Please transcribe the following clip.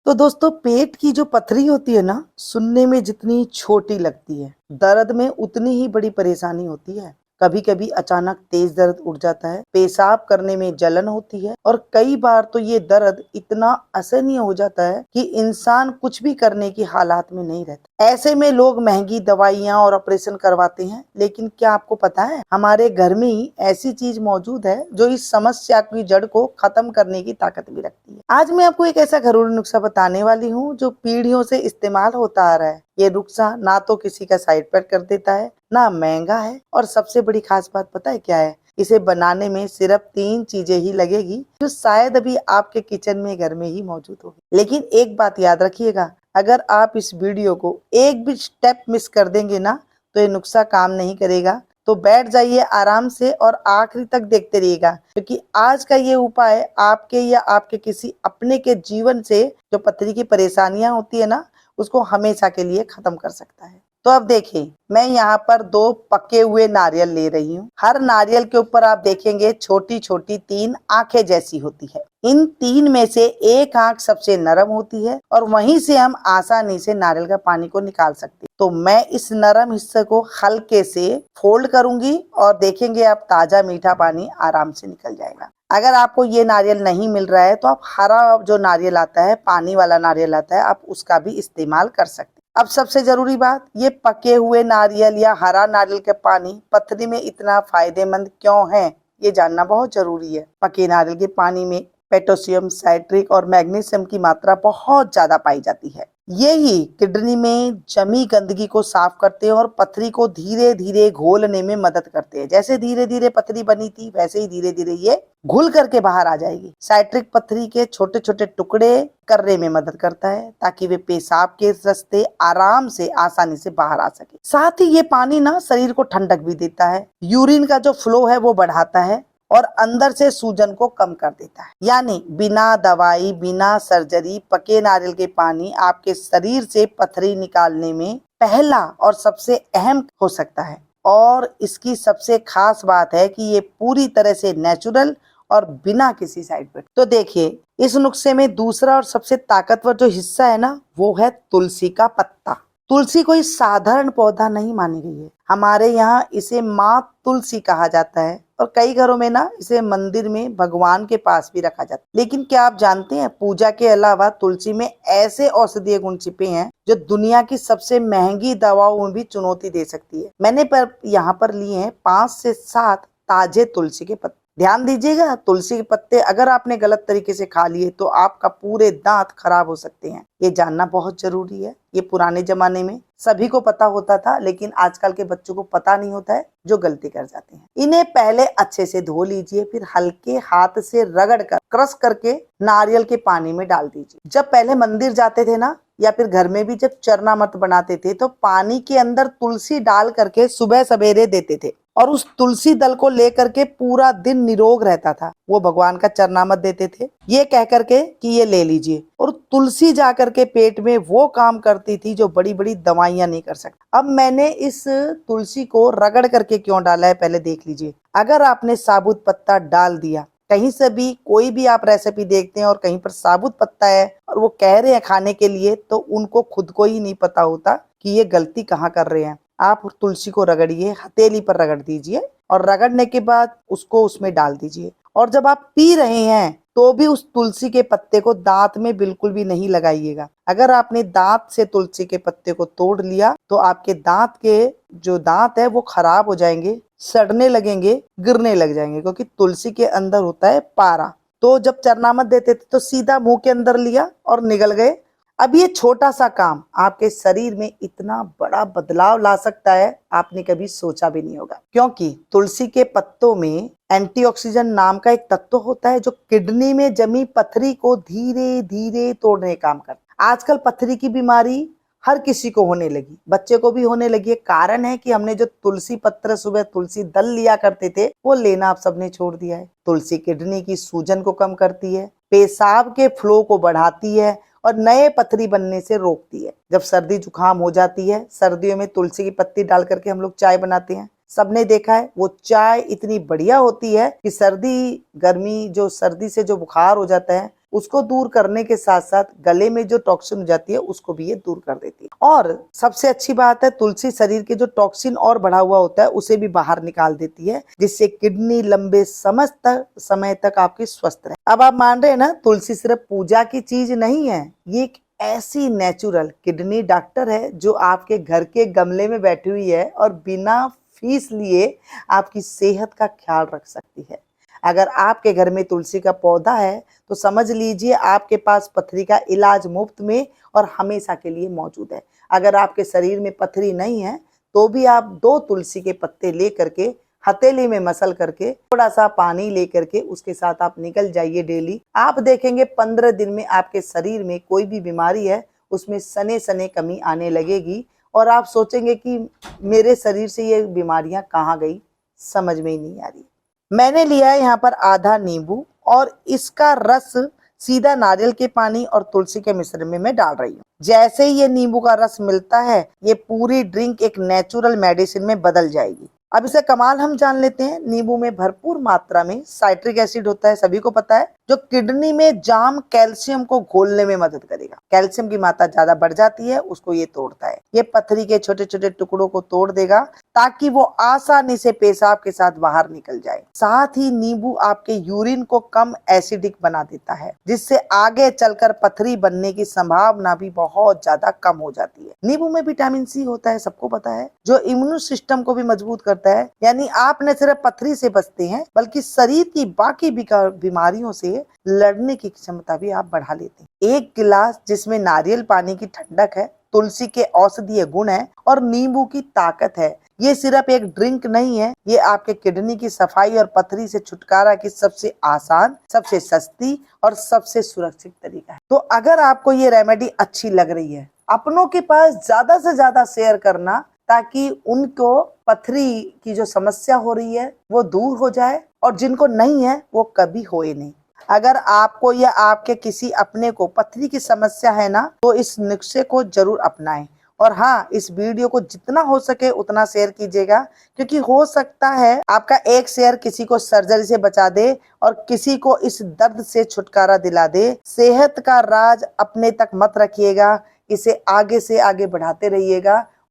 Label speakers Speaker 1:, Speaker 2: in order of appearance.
Speaker 1: तो दोस्तों पेट की जो पथरी होती है ना, सुनने में जितनी छोटी लगती है, दर्द में उतनी ही बड़ी परेशानी होती है। कभी कभी अचानक तेज दर्द उठ जाता है, पेशाब करने में जलन होती है और कई बार तो ये दर्द इतना असहनीय हो जाता है कि इंसान कुछ भी करने की हालात में नहीं रहता। ऐसे में लोग महंगी दवाइयां और ऑपरेशन करवाते हैं, लेकिन क्या आपको पता है हमारे घर में ही ऐसी चीज मौजूद है जो इस समस्या की जड़ को खत्म करने की ताकत भी रखती है। आज मैं आपको एक ऐसा घरेलू नुस्खा बताने वाली हूँ जो पीढ़ियों से इस्तेमाल होता आ रहा है। ये नुस्खा ना तो किसी का साइड इफेक्ट कर देता है, ना महंगा है, और सबसे बड़ी खास बात पता है क्या है? इसे बनाने में सिर्फ 3 चीजें ही लगेगी जो शायद अभी आपके किचन में घर में ही मौजूद होगी। लेकिन एक बात याद रखिएगा, अगर आप इस वीडियो को एक भी स्टेप मिस कर देंगे ना, तो ये नुस्खा काम नहीं करेगा। तो बैठ जाइए आराम से और आखिरी तक देखते रहिएगा, क्योंकि आज का ये उपाय आपके या आपके किसी अपने के जीवन से जो पथरी की परेशानियां होती है ना, उसको हमेशा के लिए खत्म कर सकता है। तो अब देखिए, मैं यहाँ पर 2 पके हुए नारियल ले रही हूँ। हर नारियल के ऊपर आप देखेंगे छोटी छोटी 3 आंखें जैसी होती है। इन 3 में से एक आंख सबसे नरम होती है और वहीं से हम आसानी से नारियल का पानी को निकाल सकते हैं। तो मैं इस नरम हिस्से को हल्के से फोल्ड करूंगी और देखेंगे आप ताजा मीठा पानी आराम से निकल जाएगा। अगर आपको ये नारियल नहीं मिल रहा है तो आप हरा जो नारियल आता है, पानी वाला नारियल आता है, आप उसका भी इस्तेमाल कर सकते हैं। अब सबसे जरूरी बात, ये पके हुए नारियल या हरा नारियल के पानी पथरी में इतना फायदेमंद क्यों है, ये जानना बहुत जरूरी है। पके नारियल के पानी में पोटेशियम, साइट्रिक और मैग्नीशियम की मात्रा बहुत ज्यादा पाई जाती है। यही किडनी में जमी गंदगी को साफ करते हैं और पथरी को धीरे धीरे घोलने में मदद करते हैं। जैसे धीरे धीरे पथरी बनी थी, वैसे ही धीरे धीरे ये घुल करके बाहर आ जाएगी। साइट्रिक पथरी के छोटे छोटे टुकड़े करने में मदद करता है ताकि वे पेशाब के रास्ते आराम से आसानी से बाहर आ सके। साथ ही ये पानी ना शरीर को ठंडक भी देता है, यूरिन का जो फ्लो है वो बढ़ाता है और अंदर से सूजन को कम कर देता है। यानी बिना दवाई, बिना सर्जरी, पके नारियल के पानी आपके शरीर से पथरी निकालने में पहला और सबसे अहम हो सकता है। और इसकी सबसे खास बात है कि ये पूरी तरह से नेचुरल और बिना किसी साइड इफेक्ट। तो देखिए, इस नुस्खे में दूसरा और सबसे ताकतवर जो हिस्सा है ना, वो है तुलसी का पत्ता। तुलसी कोई साधारण पौधा नहीं मानी गई है। हमारे यहाँ इसे माँ तुलसी कहा जाता है और कई घरों में ना इसे मंदिर में भगवान के पास भी रखा जाता है। लेकिन क्या आप जानते हैं, पूजा के अलावा तुलसी में ऐसे औषधीय गुण छिपे हैं जो दुनिया की सबसे महंगी दवाओं में भी चुनौती दे सकती है। मैंने पर यहाँ पर लिए हैं 5 से 7 ताजे तुलसी के पत्ते। ध्यान दीजिएगा, तुलसी के पत्ते अगर आपने गलत तरीके से खा लिए तो आपका पूरे दांत खराब हो सकते हैं। ये जानना बहुत जरूरी है। ये पुराने जमाने में सभी को पता होता था, लेकिन आजकल के बच्चों को पता नहीं होता है, जो गलती कर जाते हैं। इन्हें पहले अच्छे से धो लीजिए, फिर हल्के हाथ से रगड़ कर क्रश करके नारियल के पानी में डाल दीजिए। जब पहले मंदिर जाते थे ना, या फिर घर में भी जब चरनामत बनाते थे, तो पानी के अंदर तुलसी डाल करके सुबह सवेरे देते थे और उस तुलसी दल को लेकर के पूरा दिन निरोग रहता था। वो भगवान का चरनामत देते थे ये कह करके कि ये ले लीजिए, और तुलसी जा करके पेट में वो काम करती थी जो बड़ी बड़ी दवाइयां नहीं कर सकती। अब मैंने इस तुलसी को रगड़ करके क्यों डाला है, पहले देख लीजिए। अगर आपने साबुत पत्ता डाल दिया, कहीं से भी कोई भी आप रेसिपी देखते हैं और कहीं पर साबुत पत्ता है और वो कह रहे हैं खाने के लिए, तो उनको खुद को ही नहीं पता होता कि ये गलती कहाँ कर रहे हैं। आप तुलसी को रगड़िए, हथेली पर रगड़ दीजिए और रगड़ने के बाद उसको उसमें डाल दीजिए। और जब आप पी रहे हैं तो भी उस तुलसी के पत्ते को दांत में बिल्कुल भी नहीं लगाइएगा। अगर आपने दांत से तुलसी के पत्ते को तोड़ लिया तो आपके दांत के जो दांत है वो खराब हो जाएंगे, सड़ने लगेंगे, गिरने लग जाएंगे, क्योंकि तुलसी के अंदर होता है पारा। तो जब चरनामत देते थे तो सीधा मुंह के अंदर लिया और निगल गए। अब ये छोटा सा काम आपके शरीर में इतना बड़ा बदलाव ला सकता है, आपने कभी सोचा भी नहीं होगा। क्योंकि तुलसी के पत्तों में एंटीऑक्सीडेंट नाम का एक तत्व होता है जो किडनी में जमी पथरी को धीरे धीरे तोड़ने का काम करता है। आजकल पथरी की बीमारी हर किसी को होने लगी, बच्चे को भी होने लगी है। कारण है कि हमने जो तुलसी पत्र, सुबह तुलसी दल लिया करते थे, वो लेना आप सबने छोड़ दिया है। तुलसी किडनी की सूजन को कम करती है, पेशाब के फ्लो को बढ़ाती है और नए पथरी बनने से रोकती है। जब सर्दी जुकाम हो जाती है, सर्दियों में तुलसी की पत्ती डाल करके हम लोग चाय बनाते हैं, सबने देखा है। वो चाय इतनी बढ़िया होती है कि सर्दी गर्मी जो सर्दी से जो बुखार हो जाता है उसको दूर करने के साथ साथ गले में जो टॉक्सिन हो जाती है उसको भी ये दूर कर देती है। और सबसे अच्छी बात है, तुलसी शरीर के जो टॉक्सिन और बढ़ा हुआ होता है उसे भी बाहर निकाल देती है, जिससे किडनी लंबे समय तक आपकी स्वस्थ रहे। अब आप मान रहे हैं ना, तुलसी सिर्फ पूजा की चीज नहीं है, ये एक ऐसी नेचुरल किडनी डॉक्टर है जो आपके घर के गमले में बैठी हुई है और बिना फीस लिए आपकी सेहत का ख्याल रख सकती है। अगर आपके घर में तुलसी का पौधा है तो समझ लीजिए आपके पास पथरी का इलाज मुफ्त में और हमेशा के लिए मौजूद है। अगर आपके शरीर में पथरी नहीं है तो भी आप 2 तुलसी के पत्ते ले करके हथेली में मसल करके थोड़ा सा पानी लेकर के उसके साथ आप निकल जाइए डेली। आप देखेंगे 15 दिन में आपके शरीर में कोई भी बीमारी है उसमें सने सने कमी आने लगेगी और आप सोचेंगे कि मेरे शरीर से ये बीमारियां कहाँ गई, समझ में ही नहीं आ रही। मैंने लिया है यहाँ पर आधा नींबू और इसका रस सीधा नारियल के पानी और तुलसी के मिश्रण में मैं डाल रही हूँ। जैसे ही ये नींबू का रस मिलता है ये पूरी ड्रिंक एक नेचुरल मेडिसिन में बदल जाएगी। अब इसका कमाल हम जान लेते हैं। नींबू में भरपूर मात्रा में साइट्रिक एसिड होता है, सभी को पता है, जो किडनी में जाम कैल्शियम को घोलने में मदद करेगा। कैल्शियम की मात्रा ज्यादा बढ़ जाती है, उसको ये तोड़ता है। ये पथरी के छोटे छोटे टुकड़ों को तोड़ देगा ताकि वो आसानी से पेशाब के साथ बाहर निकल जाए। साथ ही नींबू आपके यूरिन को कम एसिडिक बना देता है, जिससे आगे चलकर पथरी बनने की संभावना भी बहुत ज्यादा कम हो जाती है। नींबू में विटामिन सी होता है, सबको पता है, जो इम्यून सिस्टम को भी मजबूत करता है। यानी आप न सिर्फ पथरी से बचते हैं बल्कि शरीर की बाकी बीमारियों से लड़ने की क्षमता भी आप बढ़ा लेते हैं। एक गिलास जिसमें नारियल पानी की ठंडक है, तुलसी के औषधीय गुण है और नींबू की ताकत है, ये सिर्फ एक ड्रिंक नहीं है, ये आपके किडनी की सफाई और पथरी से छुटकारा की सबसे आसान, सबसे सस्ती और सबसे सुरक्षित तरीका है। तो अगर आपको ये रेमेडी अच्छी लग रही है, अपनों के पास ज्यादा से ज्यादा शेयर करना ताकि उनको पथरी की जो समस्या हो रही है वो दूर हो जाए और जिनको नहीं है वो कभी होए नहीं। अगर आपको या आपके किसी अपने को पथरी की समस्या है ना, तो इस नुस्खे को जरूर अपनाएं। और हाँ, इस वीडियो को जितना हो सके उतना शेयर कीजिएगा, क्योंकि हो सकता है आपका एक शेयर किसी को सर्जरी से बचा दे और किसी को इस दर्द से छुटकारा दिला दे। सेहत का राज अपने तक मत रखिएगा, इसे आगे से आगे बढ़ाते रहिएगा।